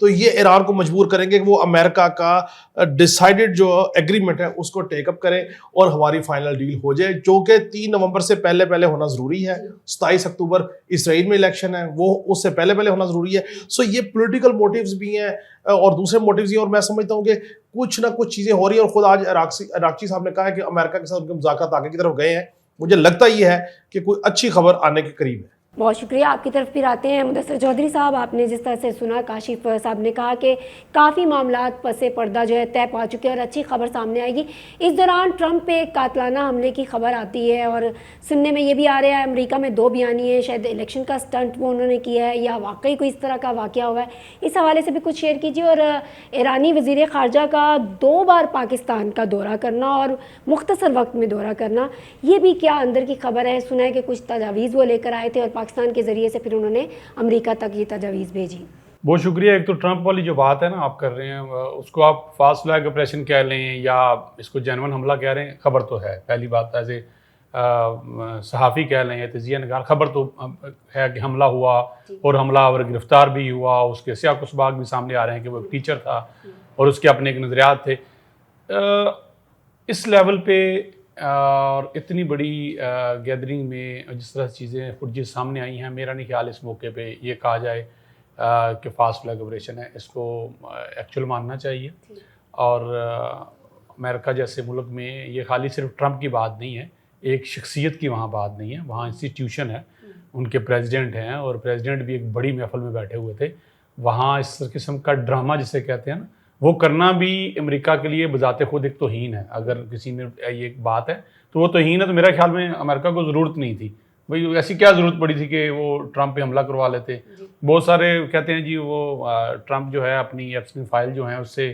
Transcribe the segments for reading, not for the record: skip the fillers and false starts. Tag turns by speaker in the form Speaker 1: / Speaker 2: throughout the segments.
Speaker 1: تو یہ ایران کو مجبور کریں گے کہ وہ امریکہ کا ڈیسائیڈڈ جو ایگریمنٹ ہے اس کو ٹیک اپ کریں اور ہماری فائنل ڈیل ہو جائے، جو کہ 3 نومبر سے پہلے ہونا ضروری ہے. 27 اکتوبر اسرائیل میں الیکشن ہے، وہ اس سے پہلے ہونا ضروری ہے. سو یہ پولیٹیکل موٹیوز بھی ہیں اور دوسرے موٹیوز بھی ہیں، اور میں سمجھتا ہوں کہ کچھ نہ کچھ چیزیں ہو رہی ہیں. اور خود آج عراقچی صاحب نے کہا ہے کہ امریکہ کے ساتھ ان کے مذاکرات آگے کی طرف گئے ہیں. مجھے لگتا یہ ہے کہ کوئی اچھی خبر آنے کے قریب ہے.
Speaker 2: بہت شکریہ. آپ کی طرف پھر آتے ہیں مدثر چودھری صاحب. آپ نے جس طرح سے سنا، کاشف صاحب نے کہا کہ کافی معاملات پس پردہ جو ہے طے پا چکے اور اچھی خبر سامنے آئے گی. اس دوران ٹرمپ پہ ایک قاتلانہ حملے کی خبر آتی ہے اور سننے میں یہ بھی آ رہا ہے امریکہ میں 2 بیانیے، شاید الیکشن کا سٹنٹ وہ انہوں نے کیا ہے یا واقعی کوئی اس طرح کا واقعہ ہوا ہے. اس حوالے سے بھی کچھ شیئر کیجیے. اور ایرانی وزیر خارجہ کا 2 بار پاکستان کا دورہ کرنا اور مختصر وقت میں دورہ کرنا، یہ بھی کیا اندر کی خبر ہے؟ سنا ہے کہ کچھ تجاویز وہ لے کر آئے تھے اور پاکستان کے ذریعے سے پھر انہوں نے امریکہ تک یہ تجاویز بھیجی.
Speaker 3: بہت شکریہ. ایک تو ٹرمپ والی جو بات ہے نا آپ کر رہے ہیں، اس کو آپ فاسٹ فلیگ آپریشن کہہ لیں یا اس کو جینون حملہ کہہ رہے ہیں، خبر تو ہے. پہلی بات ایز اے صحافی کہہ لیں یا تجزیہ نگار، خبر تو ہے کہ حملہ ہوا اور حملہ اور گرفتار بھی ہوا. اس کے سیاق و سباق بھی سامنے آ رہے ہیں کہ وہ ایک ٹیچر تھا اور اس کے اپنے ایک نظریات تھے. اس لیول پہ اور اتنی بڑی گیدرنگ میں جس طرح چیزیں فوٹیج سامنے آئی ہیں، میرا نہیں خیال اس موقع پہ یہ کہا جائے کہ فاسٹ فلیگ آپریشن ہے. اس کو ایکچوئل ماننا چاہیے. اور امریکہ جیسے ملک میں یہ خالی صرف ٹرمپ کی بات نہیں ہے، ایک شخصیت کی وہاں بات نہیں ہے، وہاں انسٹیٹیوشن ہے، ان کے پریزیڈنٹ ہیں اور پریزیڈنٹ بھی ایک بڑی محفل میں بیٹھے ہوئے تھے. وہاں اس قسم کا ڈرامہ جسے کہتے ہیں نا، وہ کرنا بھی امریکہ کے لیے بذات خود ایک توہین ہے. اگر کسی میں یہ بات ہے تو وہ توہین ہے. تو میرا خیال میں امریکہ کو ضرورت نہیں تھی. بھئی ایسی کیا ضرورت پڑی تھی کہ وہ ٹرمپ پہ حملہ کروا لیتے. بہت سارے کہتے ہیں جی وہ ٹرمپ جو ہے اپنی ایپسٹین فائل جو ہیں اس سے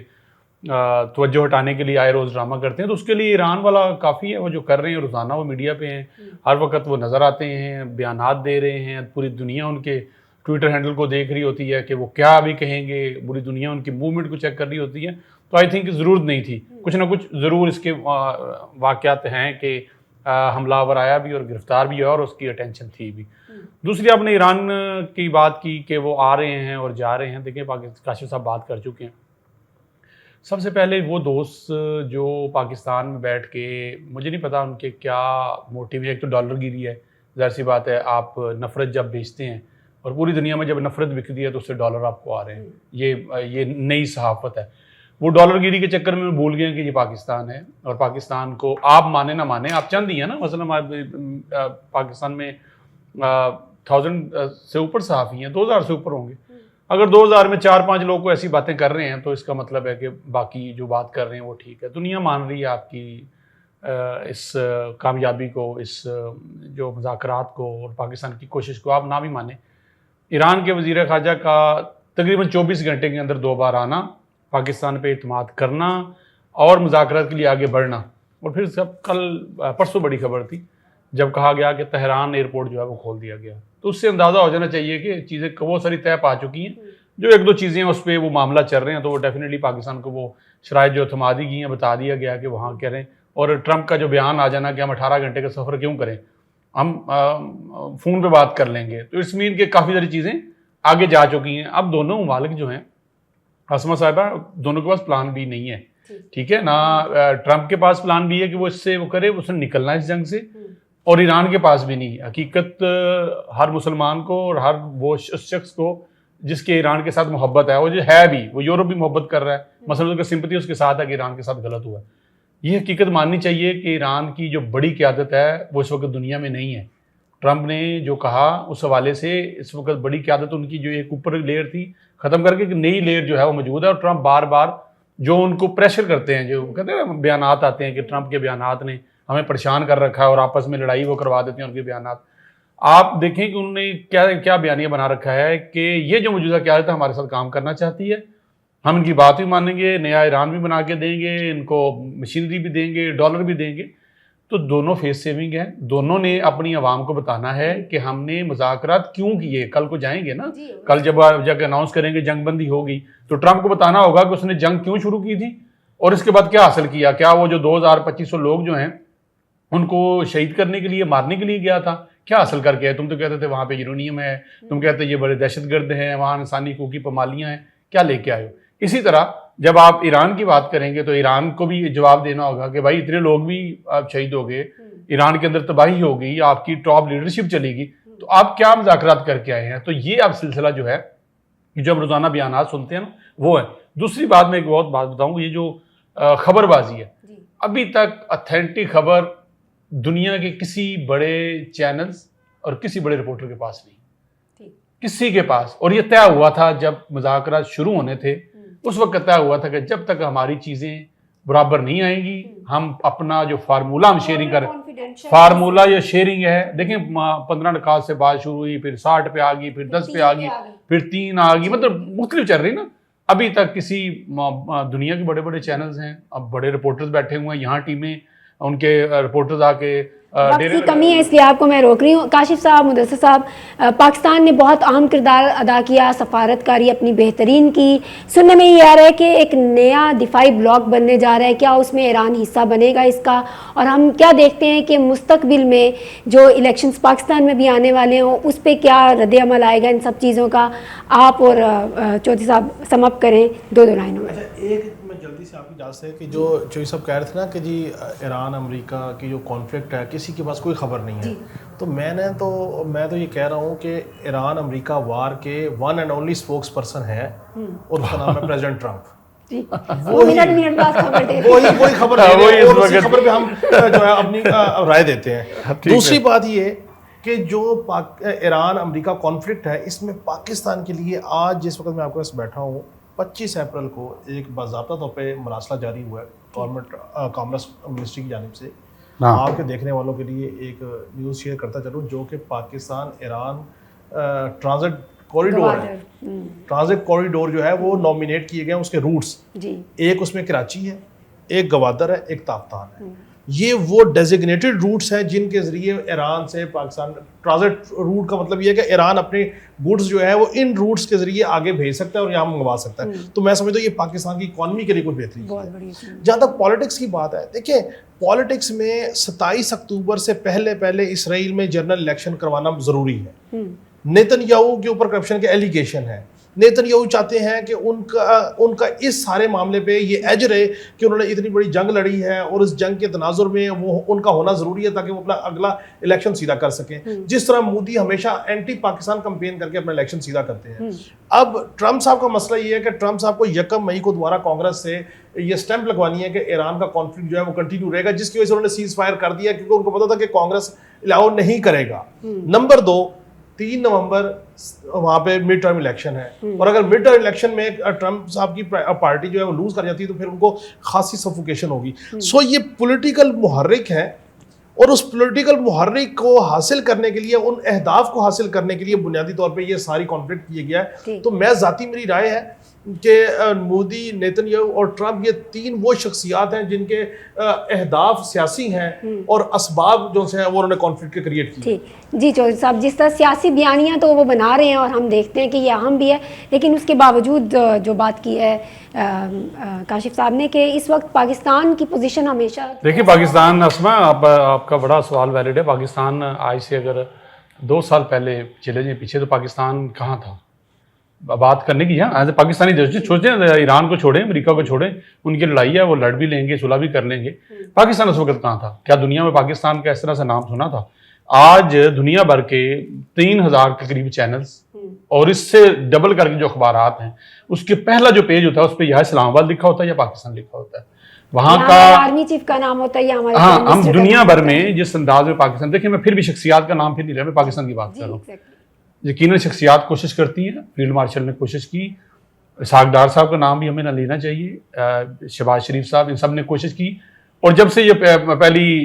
Speaker 3: توجہ ہٹانے کے لیے آئے روز ڈرامہ کرتے ہیں. تو اس کے لیے ایران والا کافی ہے. وہ جو کر رہے ہیں روزانہ وہ میڈیا پہ ہیں، ہر وقت وہ نظر آتے ہیں، بیانات دے رہے ہیں. پوری دنیا ان کے ٹویٹر ہینڈل کو دیکھ رہی ہوتی ہے کہ وہ کیا بھی کہیں گے. پوری دنیا ان کی موومنٹ کو چیک کر رہی ہوتی ہے. تو آئی تھنک ضرورت نہیں تھی. کچھ نہ کچھ ضرور اس کے واقعات ہیں کہ حملہ آور آیا بھی اور گرفتار بھی ہوا اور اس کی اٹینشن تھی بھی. دوسری آپ نے ایران کی بات کی کہ وہ آ رہے ہیں اور جا رہے ہیں. دیکھیں کاشف صاحب بات کر چکے ہیں. سب سے پہلے وہ دوست جو پاکستان میں بیٹھ کے، مجھے نہیں پتا ان کے کیا موٹیو ہے. ایک تو ڈالر گیری ہے، ظاہر سی بات ہے. آپ نفرت جب بیچتے ہیں اور پوری دنیا میں جب نفرت بکتی ہے تو اس سے ڈالر آپ کو آ رہے ہیں. یہ نئی صحافت ہے. وہ ڈالر گیری کے چکر میں بھول گئے کہ یہ پاکستان ہے اور پاکستان کو آپ مانے نہ مانے، آپ چند ہی ہیں نا. مثلا پاکستان میں 1000 سے اوپر صحافی ہیں، 2000 سے اوپر ہوں گے. اگر 2000 میں 4-5 لوگ کو ایسی باتیں کر رہے ہیں تو اس کا مطلب ہے کہ باقی جو بات کر رہے ہیں وہ ٹھیک ہے. دنیا مان رہی ہے آپ کی اس کامیابی کو، اس جو مذاکرات کو اور پاکستان کی کوشش کو. آپ نہ بھی مانیں، ایران کے وزیر خارجہ کا تقریباً 24 گھنٹے کے اندر 2 بار آنا، پاکستان پہ اعتماد کرنا اور مذاکرات کے لیے آگے بڑھنا. اور پھر پرسوں بڑی خبر تھی جب کہا گیا کہ تہران ایئرپورٹ جو ہے وہ کھول دیا گیا. تو اس سے اندازہ ہو جانا چاہیے کہ چیزیں بہت ساری طے پا چکی ہیں. جو 1-2 چیزیں اس پہ وہ معاملہ چل رہے ہیں تو وہ ڈیفینیٹلی پاکستان کو وہ شرائط جو اعتماد دی گئی ہیں بتا دیا گیا کہ وہاں کہہ رہے ہیں. اور ٹرمپ کا جو بیان آ جانا کہ ہم 18 گھنٹے کا سفر کیوں کریں، ہم فون پہ بات کر لیں گے، تو اس مین کہ کافی ساری چیزیں آگے جا چکی ہیں. اب دونوں ممالک جو ہیں، عاصمہ صاحبہ، دونوں کے پاس پلان بھی نہیں ہے. ٹھیک ہے نا. ٹرمپ کے پاس پلان بھی ہے کہ وہ اس سے وہ کرے، اس نے نکلنا اس جنگ سے. اور ایران کے پاس بھی نہیں. حقیقت ہر مسلمان کو اور ہر وہ اس شخص کو جس کے ایران کے ساتھ محبت ہے، وہ جو ہے بھی، وہ یورپ بھی محبت کر رہا ہے، مثلا اس کا سمپتی اس کے ساتھ ہے کہ ایران کے ساتھ غلط ہوا ہے. یہ حقیقت ماننی چاہیے کہ ایران کی جو بڑی قیادت ہے وہ اس وقت دنیا میں نہیں ہے. ٹرمپ نے جو کہا اس حوالے سے اس وقت بڑی قیادت ان کی جو ایک اوپر لیئر تھی ختم کر کے ایک نئی لیئر جو ہے وہ موجود ہے. اور ٹرمپ بار بار جو ان کو پریشر کرتے ہیں، جو کہتے ہیں بیانات آتے ہیں کہ ٹرمپ کے بیانات نے ہمیں پریشان کر رکھا ہے اور آپس میں لڑائی وہ کروا دیتے ہیں ان کے بیانات. آپ دیکھیں کہ انہوں نے کیا بیانیہ بنا رکھا ہے کہ یہ جو موجودہ قیادت ہے ہمارے ساتھ کام کرنا چاہتی ہے، ہم ان کی بات بھی مانیں گے، نیا ایران بھی بنا کے دیں گے، ان کو مشینری بھی دیں گے، ڈالر بھی دیں گے. تو دونوں فیس سیونگ ہیں. دونوں نے اپنی عوام کو بتانا ہے کہ ہم نے مذاکرات کیوں کیے. کل کو جائیں گے نا، کل جب اناؤنس کریں گے جنگ بندی ہوگی تو ٹرمپ کو بتانا ہوگا کہ اس نے جنگ کیوں شروع کی تھی اور اس کے بعد کیا حاصل کیا. کیا وہ جو 2200 لوگ جو ہیں ان کو شہید کرنے کے لیے، مارنے کے لیے گیا تھا، کیا حاصل کر کے ہے؟ تم تو کہتے تھے وہاں پہ یورینیم ہے، تم کہتے یہ بڑے دہشت گرد ہیں، وہاں انسانی حقوق کی پامالیاں ہیں. کیا لے کے آئے ہو. اسی طرح جب آپ ایران کی بات کریں گے تو ایران کو بھی جواب دینا ہوگا کہ بھائی اتنے لوگ بھی آپ شہید ہو گئے, ایران کے اندر تباہی ہو گئی, آپ کی ٹاپ لیڈرشپ چلے گی, تو آپ کیا مذاکرات کر کے آئے ہیں. تو یہ اب سلسلہ جو ہے جو ہم روزانہ بیانات سنتے ہیں نا وہ ہے. دوسری بات میں ایک بہت بات بتاؤں, یہ جو خبر بازی ہے, ابھی تک اتھینٹک خبر دنیا کے کسی بڑے چینلز اور کسی بڑے رپورٹر کے پاس نہیں, کسی کے پاس. اور یہ طے ہوا تھا جب مذاکرات شروع ہونے تھے, اس وقت طے ہوا تھا کہ جب تک ہماری چیزیں برابر نہیں آئیں گی, ہم اپنا جو فارمولہ ہم شیئرنگ کریں, فارمولہ یا شیئرنگ ہے, دیکھیں 15 نکات سے بات شروع ہوئی, پھر 60 پہ آ گئی, پھر 10 پہ آ گئی, پھر 3 آ گئی, مطلب مختلف چل رہی نا. ابھی تک کسی دنیا کے بڑے بڑے چینلز ہیں, اب بڑے رپورٹرز بیٹھے ہوئے ہیں, یہاں ٹیمیں ان کے رپورٹرز آ کے
Speaker 2: وقت کی کمی ہے اس لیے آپ کو میں روک رہی ہوں. کاشف صاحب, مدثر صاحب, پاکستان نے بہت اہم کردار ادا کیا, سفارتکاری اپنی بہترین کی. سننے میں یہ آ رہا ہے کہ ایک نیا دفاعی بلاک بننے جا رہا ہے, کیا اس میں ایران حصہ بنے گا اس کا؟ اور ہم کیا دیکھتے ہیں کہ مستقبل میں جو الیکشنز پاکستان میں بھی آنے والے ہوں اس پہ کیا رد عمل آئے گا ان سب چیزوں کا؟ آپ اور چودھری صاحب سم اپ کریں 2 لائنوں میں.
Speaker 1: ایک میں جلدی سے آپ کی اجازت ہے کہ جو چوہدری صاحب کہہ رہے تھے نا کہ جی ایران امریکہ کی جو کانفلکٹ ہے کسی کے پاس کوئی خبر نہیں ہے, تو میں تو یہ کہہ رہا ہوں کہ ایران امریکہ وار کے one and only spokes person ہے, اور اس کا نام ہے پریزیڈنٹ ٹرمپ. وہی خبر پہ ہم جو ہے اپنی رائے دیتے ہیں. دوسری بات یہ کہ جو ایران امریکہ کانفلکٹ ہے, اس میں پاکستان کے لیے آج جس وقت میں آپ کے پاس بیٹھا ہوں 25 اپریل کو ایک باضابطہ طور پہ مراسلہ جاری ہوا ہے گورنمنٹ کامرس منسٹری کی جانب سے. آپ کے دیکھنے والوں کے لیے ایک نیوز شیئر کرتا چلوں, جو کہ پاکستان ایران ٹرانزٹ کوریڈور ہے. ٹرانزٹ کوریڈور جو ہے وہ نامینیٹ کیے گئے ہیں, اس کے روٹس, ایک اس میں کراچی ہے, ایک گوادر ہے, ایک تافتان ہے. یہ وہ ڈیزگنیٹڈ روٹس ہیں جن کے ذریعے ایران سے پاکستان, ٹرانزٹ روٹ کا مطلب یہ ہے کہ ایران اپنے گوڈز جو ہے وہ ان روٹس کے ذریعے آگے بھیج سکتا ہے اور یہاں منگوا سکتا ہے. تو میں سمجھتا ہوں یہ پاکستان کی اکانومی کے لیے کوئی بہتری ہے. جہاں تک پالیٹکس کی بات ہے, دیکھیں پالیٹکس میں 27 اکتوبر سے پہلے اسرائیل میں جنرل الیکشن کروانا ضروری ہے. نیتن یاہو کے اوپر کرپشن کے ایلیگیشن ہے. نیتن یاہو چاہتے ہیں کہ ان کا اس سارے معاملے پہ یہ ایج رہے کہ انہوں نے اتنی بڑی جنگ لڑی ہے اور اس جنگ کے تناظر میں وہ ان کا ہونا ضروری ہے تاکہ وہ اپنا اگلا الیکشن سیدھا کر سکیں, جس طرح مودی ہمیشہ اینٹی پاکستان کمپین کر کے اپنا الیکشن سیدھا کرتے ہیں. اب ٹرمپ صاحب کا مسئلہ یہ ہے کہ ٹرمپ صاحب کو 1 مئی کو دوبارہ کانگریس سے یہ سٹیمپ لگوانی ہے کہ ایران کا کانفلکٹ جو ہے وہ کنٹینیو رہے گا, جس کی وجہ سے انہوں نے سیز فائر کر دیا کیونکہ ان کو پتا تھا کہ کانگریس الاؤ نہیں کرے گا. نمبر 2, 3 نومبر وہاں پہ مڈ ٹرم الیکشن ہے, اور اگر مڈ ٹرم الیکشن میں ٹرمپ صاحب کی پارٹی جو ہے وہ لوز کر جاتی ہے تو پھر ان کو خاصی سفوکیشن ہوگی. سو یہ پولیٹیکل محرک ہے, اور اس پولیٹیکل محرک کو حاصل کرنے کے لیے, ان اہداف کو حاصل کرنے کے لیے بنیادی طور پہ یہ ساری کانفلکٹ کیے گیا ہے. تو میں ذاتی میری رائے ہے کہ مودی, نیتن یاہو اور ٹرمپ یہ 3 وہ شخصیات ہیں جن کے اہداف سیاسی ہیں اور اسباب جو ہیں وہ انہوں نے کانفلکٹ کے کریٹ کی.
Speaker 2: جی چودھری صاحب, جس طرح سیاسی بیانیاں تو وہ بنا رہے ہیں اور ہم دیکھتے ہیں کہ یہ اہم بھی ہے, لیکن اس کے باوجود جو بات کی ہے کاشف صاحب نے کہ اس وقت پاکستان کی پوزیشن ہمیشہ,
Speaker 3: دیکھیے پاکستان, اسما آپ کا بڑا سوال ویلڈ ہے. پاکستان آج سے اگر 2 سال پہلے چلے جائیں پیچھے تو پاکستان کہاں تھا بات کرنے کی؟ ایز اے پاکستانی جسٹس چھوڑتے ہیں, ایران کو چھوڑیں, امریکہ کو چھوڑیں, ان کی لڑائی ہے, وہ لڑ بھی لیں گے, صلح بھی کر لیں گے. پاکستان اس وقت کہاں تھا؟ کیا دنیا میں پاکستان کا اس طرح سے نام سنا تھا؟ آج دنیا بھر کے 3000 کے قریب چینلز اور اس سے ڈبل کر کے جو اخبارات ہیں, اس کے پہلا جو پیج ہوتا ہے اس پہ یا اسلام آباد لکھا ہوتا ہے یا پاکستان لکھا ہوتا ہے. وہاں کا
Speaker 2: آرمی چیف کا نام ہوتا ہے یا ہمارے,
Speaker 3: ہاں, ہم دنیا بھر میں جس انداز میں پاکستان, دیکھیں میں پھر بھی شخصیات کا نام پھر نہیں رہا, میں پاکستان کی بات کر رہا ہوں. یقیناً شخصیات کوشش کرتی ہیں, فیلڈ مارشل نے کوشش کی, اسحاق ڈار صاحب کا نام بھی ہمیں نہ لینا چاہیے, شہباز شریف صاحب, ان سب نے کوشش کی. اور جب سے یہ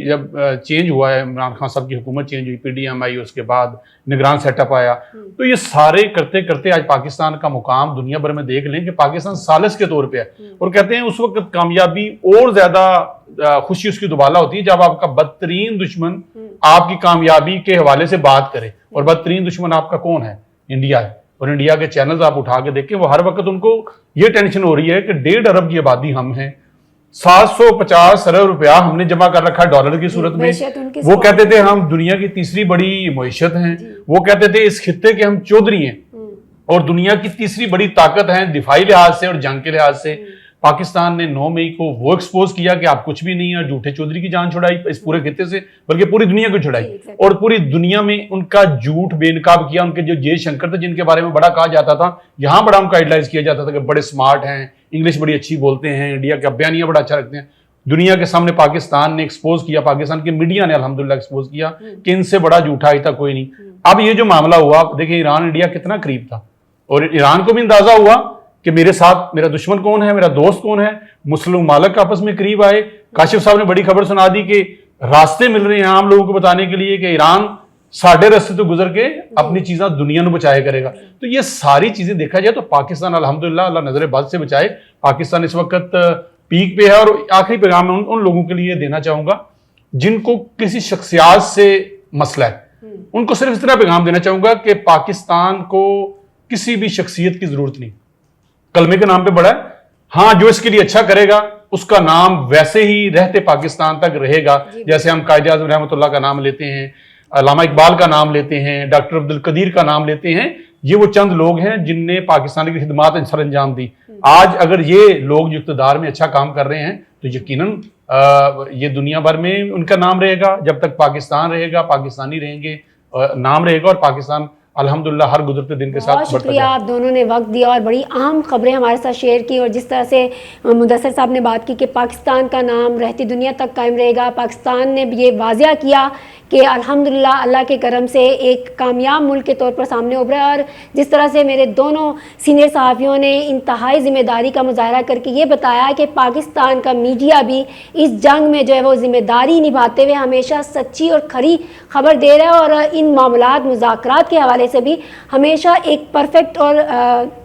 Speaker 3: جب چینج ہوا ہے, عمران خان صاحب کی حکومت چینج ہوئی, PDM آئی, اس کے بعد نگران سیٹ اپ آیا, تو یہ سارے کرتے کرتے آج پاکستان کا مقام دنیا بھر میں دیکھ لیں کہ پاکستان ثالث کے طور پہ ہے. اور کہتے ہیں اس وقت کامیابی اور زیادہ خوشی اس کی دوبالا ہوتی ہے جب آپ کا بدترین دشمن آپ کی کامیابی کے حوالے سے بات کرے. اور بدترین دشمن آپ کا کون ہے؟ انڈیا ہے. اور انڈیا کے چینلز آپ اٹھا کے دیکھیں, وہ ہر وقت ان کو یہ ٹینشن ہو رہی ہے کہ 1.5 ارب کی آبادی ہم ہیں, 750 ارب روپیہ ہم نے جمع کر رکھا ڈالر کی صورت میں. وہ کہتے تھے ہم دنیا کی 3ری بڑی معیشت ہیں, وہ کہتے تھے اس خطے کے ہم چودھری ہیں. اور دنیا کی تیسری بڑی طاقت ہے دفاعی لحاظ سے اور جنگ کے لحاظ سے. پاکستان نے 9 مئی کو وہ ایکسپوز کیا کہ آپ کچھ بھی نہیں ہیں, اور جھوٹے چودھری کی جان چھڑائی اس پورے خطے سے, بلکہ پوری دنیا کو چھڑائی, اور پوری دنیا میں ان کا جھوٹ بے نقاب کیا. ان کے جو جے شنکر تھے جن کے بارے میں بڑا کہا جاتا تھا, یہاں بڑا ان کا آئیڈلائز کیا جاتا تھا کہ بڑے سمارٹ ہیں, انگلش بڑی اچھی بولتے ہیں, انڈیا کا بیانیہ بڑا اچھا رکھتے ہیں. دنیا کے سامنے پاکستان نے ایکسپوز کیا, پاکستان کے میڈیا نے الحمدللہ ایکسپوز کیا کہ ان سے بڑا جھوٹا آج تک کوئی نہیں. اب یہ جو معاملہ ہوا, دیکھیں ایران انڈیا کتنا قریب تھا, اور ایران کو بھی اندازہ ہوا کہ میرے ساتھ میرا دشمن کون ہے, میرا دوست کون ہے. مسلم ممالک آپس میں قریب آئے. کاشف صاحب نے بڑی خبر سنا دی کہ راستے مل رہے ہیں عام لوگوں کو بتانے کے لیے کہ ایران ساڑھے راستے تو گزر کے اپنی چیزاں دنیا کو بچائے کرے گا. تو یہ ساری چیزیں دیکھا جائے تو پاکستان الحمدللہ اللہ نظر بد سے بچائے, پاکستان اس وقت پیک پہ ہے. اور آخری پیغام میں ان لوگوں کے لیے دینا چاہوں گا جن کو کسی شخصیات سے مسئلہ ہے, ان کو صرف اتنا پیغام دینا چاہوں گا کہ پاکستان کو کسی بھی شخصیت کی ضرورت نہیں. کلمے کے نام پہ بڑا ہے, ہاں جو اس کے لیے اچھا کرے گا اس کا نام ویسے ہی رہتے پاکستان تک رہے گا. جیسے ہم قائد اعظم رحمۃ اللہ کا نام لیتے ہیں, علامہ اقبال کا نام لیتے ہیں, ڈاکٹر عبد القدیر کا نام لیتے ہیں, یہ وہ چند لوگ ہیں جن نے پاکستان کی خدمات سر انجام دی. آج اگر یہ لوگ جو اقتدار میں اچھا کام کر رہے ہیں تو یقیناً یہ دنیا بھر میں ان کا نام رہے گا. جب تک پاکستان رہے گا, پاکستانی رہیں گے, نام رہے گا, اور پاکستان الحمدللہ ہر گزرتے دن کے ساتھ
Speaker 2: بہت شکریہ. آپ دونوں نے وقت دیا اور بڑی اہم خبریں ہمارے ساتھ شیئر کی, اور جس طرح سے مدثر صاحب نے بات کی کہ پاکستان کا نام رہتی دنیا تک قائم رہے گا. پاکستان نے یہ واضح کیا کہ الحمدللہ اللہ کے کرم سے ایک کامیاب ملک کے طور پر سامنے ابھرا. اور جس طرح سے میرے دونوں سینئر صحافیوں نے انتہائی ذمہ داری کا مظاہرہ کر کے یہ بتایا کہ پاکستان کا میڈیا بھی اس جنگ میں جو ہے وہ ذمہ داری نبھاتے ہوئے ہمیشہ سچی اور کھری خبر دے رہا ہے, اور ان معاملات مذاکرات کے حوالے سے بھی ہمیشہ ایک پرفیکٹ اور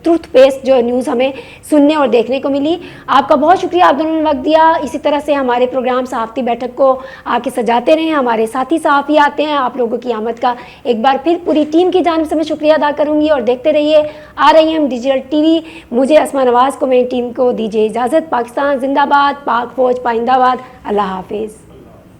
Speaker 2: ٹروتھ بیسڈ جو نیوز ہمیں سننے اور دیکھنے کو ملی. آپ کا بہت شکریہ, آپ دونوں نے وقت دیا. اسی طرح سے ہمارے پروگرام صحافتی بیٹھک کو آ کے سجاتے رہیں. ہمارے ساتھی صحافی آتے ہیں. آپ لوگوں کی آمد کا ایک بار پھر پوری ٹیم کی جانب سے میں شکریہ ادا کروں گی, اور دیکھتے رہیے RIM ڈیجیٹل TV. مجھے اسما نواز کو, میری ٹیم کو دیجیے اجازت. پاکستان زندہ باد, پاک فوج پائندہ باد. اللہ حافظ.